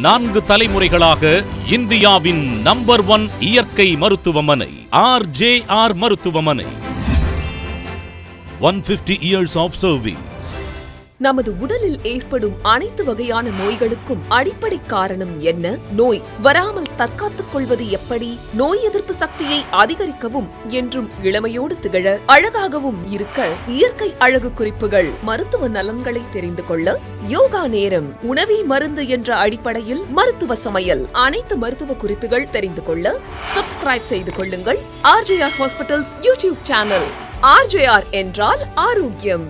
4 தலைமுறைகளாக இந்தியாவின் நம்பர் 1 இயற்கை மருத்துவமனை RJR மருத்துவமனை. 150 years of service. நமது உடலில் ஏற்படும் அனைத்து வகையான நோய்களுக்கும் அடிப்படை காரணம் என்ன? நோய் வராமல் தற்காத்துக் கொள்வது எப்படி? நோய் எதிர்ப்பு சக்தியை அதிகரிக்கவும் என்றும் இளமையோடு திகழ அழகாகவும் இருக்க இயற்கை அழகு குறிப்புகள், மருத்துவ நலன்களை தெரிந்து கொள்ள யோகா நேரம், உணவே மருந்து என்ற அடிப்படையில் மருத்துவ சமையல், அனைத்து மருத்துவ குறிப்புகள் தெரிந்து கொள்ள சப்ஸ்கிரைப் செய்து கொள்ளுங்கள் RJR hospitals YouTube channel. RJR என்றால் ஆரோக்கியம்.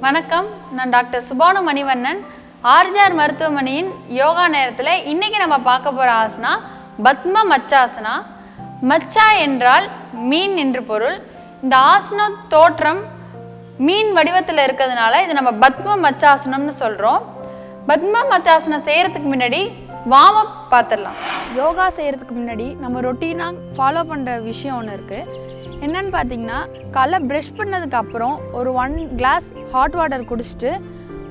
வணக்கம், நான் டாக்டர் சுபானு மணிவண்ணன். RJR மருத்துவமனையின் யோகா நேரத்தில் இன்னைக்கு நம்ம பார்க்க போகிற ஆசனா பத்ம மச்சாசனா. மச்சா என்றால் மீன் என்று பொருள். இந்த ஆசன தோற்றம் மீன் வடிவத்தில் இருக்கிறதுனால இது நம்ம பத்ம மச்சாசனம்னு சொல்கிறோம். பத்ம மச்சாசனம் செய்கிறதுக்கு முன்னாடி வார்ம் அப் பார்த்துடலாம். யோகா செய்கிறதுக்கு முன்னாடி நம்ம ரொட்டீனாக ஃபாலோ பண்ணுற விஷயம் ஒன்று இருக்குது. என்னன்னு பார்த்தீங்கன்னா, காலைல ப்ரஷ் பண்ணதுக்கப்புறம் ஒரு 1 கிளாஸ் ஹாட் வாட்டர் குடிச்சிட்டு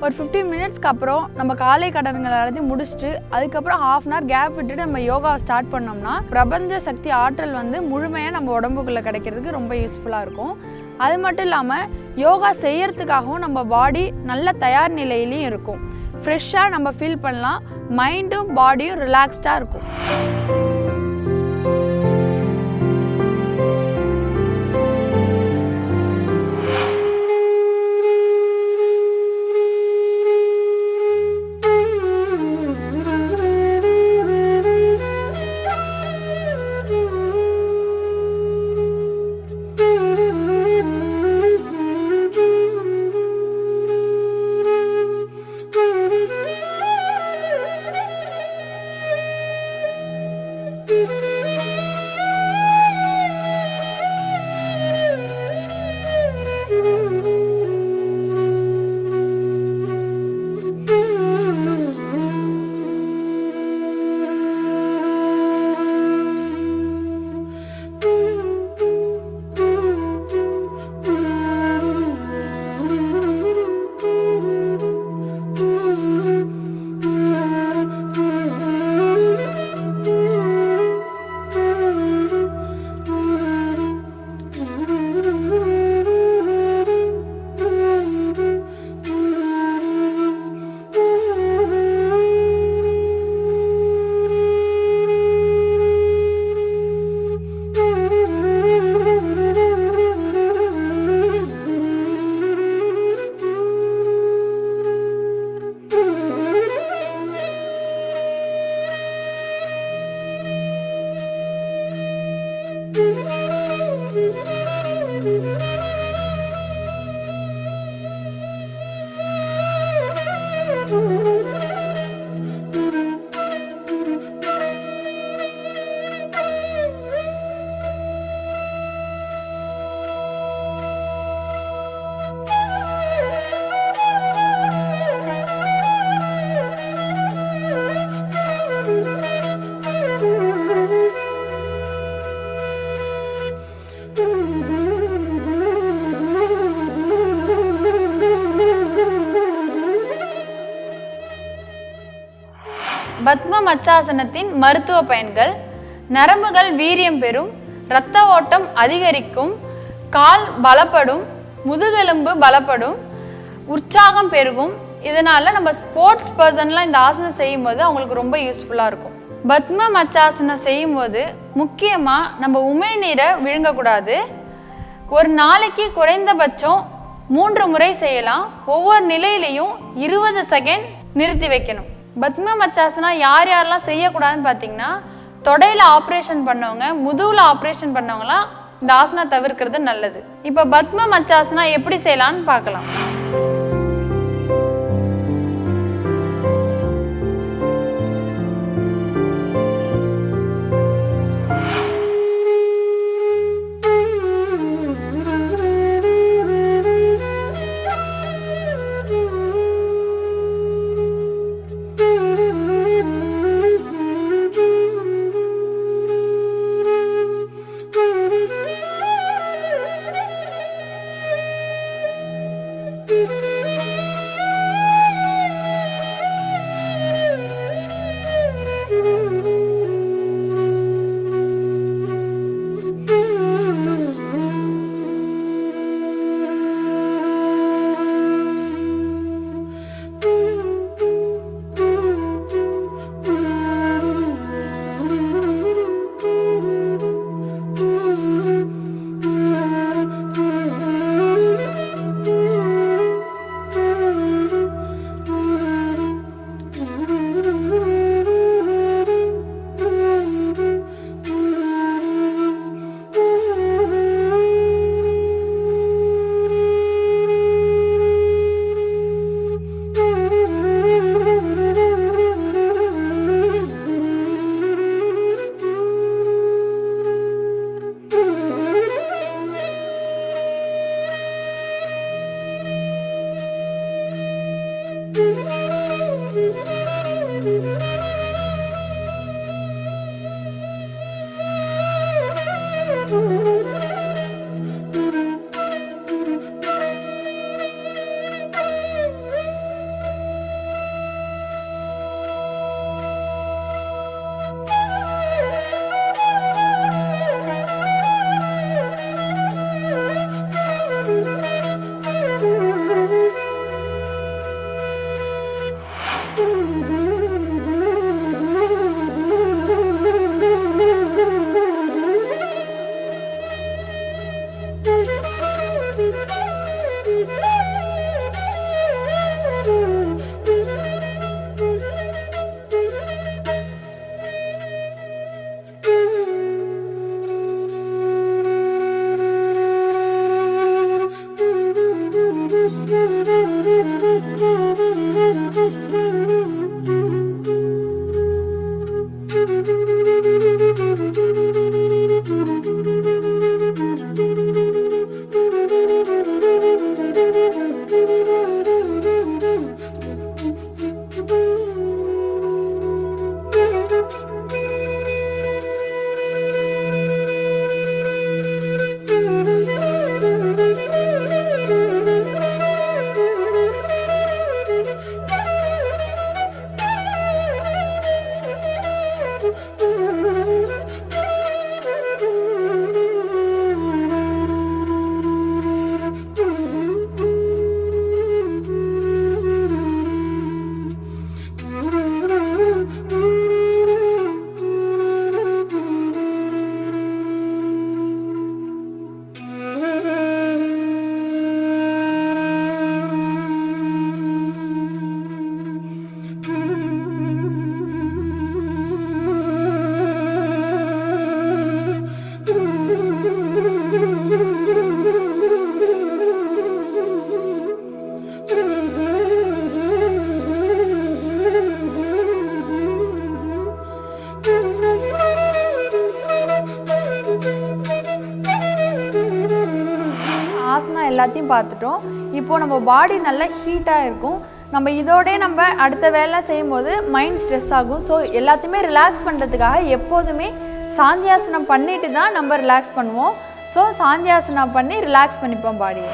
ஒரு 15 மினிட்ஸ்க்கு அப்புறம் நம்ம காலை கடன்கள் எல்லாத்தையும் முடிச்சுட்டு அதுக்கப்புறம் ½ hour கேப் விட்டுட்டு நம்ம யோகாவை ஸ்டார்ட் பண்ணோம்னா பிரபஞ்ச சக்தி ஆற்றல் முழுமையாக நம்ம உடம்புக்குள்ளே கிடைக்கிறதுக்கு ரொம்ப யூஸ்ஃபுல்லாக இருக்கும். அது மட்டும் இல்லாமல் யோகா செய்யறதுக்காகவும் நம்ம பாடி நல்ல தயார் நிலையிலையும் இருக்கும். ஃப்ரெஷ்ஷாக நம்ம ஃபீல் பண்ணலாம். மைண்டும் பாடியும் ரிலாக்ஸ்டாக இருக்கும். பத்ம மச்சாசனத்தின் மருத்துவ பயன்கள்: நரம்புகள் வீரியம் பெறும், இரத்த ஓட்டம் அதிகரிக்கும், கால் பலப்படும், முதுகெலும்பு பலப்படும், உற்சாகம் பெருகும். இதனால நம்ம ஸ்போர்ட்ஸ் பர்சன்லாம் இந்த ஆசனம் செய்யும்போது அவங்களுக்கு ரொம்ப யூஸ்ஃபுல்லாக இருக்கும். பத்ம மச்சாசனம் செய்யும்போது முக்கியமாக நம்ம உமிழ்நீரை விழுங்கக்கூடாது. ஒரு நாளைக்கு குறைந்தபட்சம் 3 முறை செய்யலாம். ஒவ்வொரு நிலையிலையும் 20 செகண்ட் நிறுத்தி வைக்கணும். பத்ம மச்சாசனா யார் யாரெல்லாம் செய்யக்கூடாதுன்னு பார்த்தீங்கன்னா, தொடையில் ஆப்ரேஷன் பண்ணவங்க, முதுகில் ஆப்ரேஷன் பண்ணவங்களாம் இந்த ஆசனா தவிர்க்கிறது நல்லது. இப்போ பத்ம மச்சாசனா எப்படி செய்யலான்னு பார்க்கலாம். எல்லாத்தையும் பார்த்துட்டோம். இப்போது நம்ம பாடி நல்லா ஹீட்டாக இருக்கும். நம்ம இதோடே நம்ம அடுத்த வேலை செய்யும் போது மைண்ட் ஸ்ட்ரெஸ் ஆகும். ஸோ எல்லாத்தையுமே ரிலாக்ஸ் பண்ணுறதுக்காக எப்போதுமே சாந்தியாசனம் பண்ணிட்டு தான் நம்ம ரிலாக்ஸ் பண்ணுவோம். ஸோ சாந்தியாசனம் பண்ணி ரிலாக்ஸ் பண்ணிப்போம் பாடியை.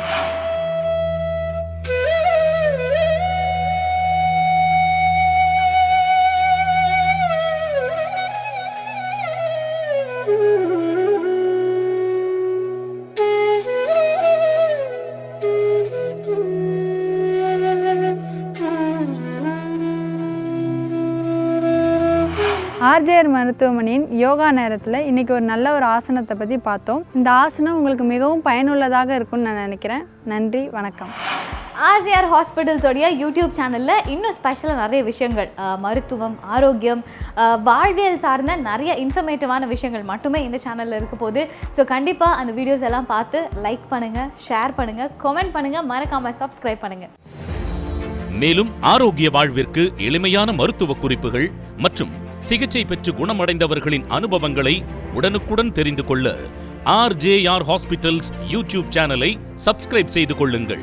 ஆர்ஜேஆர் மருத்துவமனையின் யோகா நேரத்தில் இன்றைக்கி ஒரு நல்ல ஒரு ஆசனத்தை பற்றி பார்த்தோம். இந்த ஆசனம் உங்களுக்கு மிகவும் பயனுள்ளதாக இருக்கும்னு நான் நினைக்கிறேன். நன்றி, வணக்கம். ஆர்ஜேஆர் ஹாஸ்பிட்டல்ஸோடைய யூடியூப் சேனலில் இன்னும் ஸ்பெஷலாக நிறைய விஷயங்கள், மருத்துவம், ஆரோக்கியம், வாழ்வியல் சார்ந்த நிறைய இன்ஃபர்மேட்டிவான விஷயங்கள் மட்டுமே இந்த சேனலில் இருக்க போகுது. ஸோ கண்டிப்பாக அந்த வீடியோஸ் எல்லாம் பார்த்து லைக் பண்ணுங்கள், ஷேர் பண்ணுங்கள், கமெண்ட் பண்ணுங்கள், மறக்காமல் சப்ஸ்கிரைப் பண்ணுங்கள். மேலும் ஆரோக்கிய வாழ்விற்கு எளிமையான மருத்துவ குறிப்புகள் மற்றும் சிகிச்சை பெற்று குணமடைந்தவர்களின் அனுபவங்களை உடனுக்குடன் தெரிந்து கொள்ள ஆர்ஜேஆர் ஹாஸ்பிட்டல்ஸ் யூடியூப் சேனலை சப்ஸ்கிரைப் செய்து கொள்ளுங்கள்.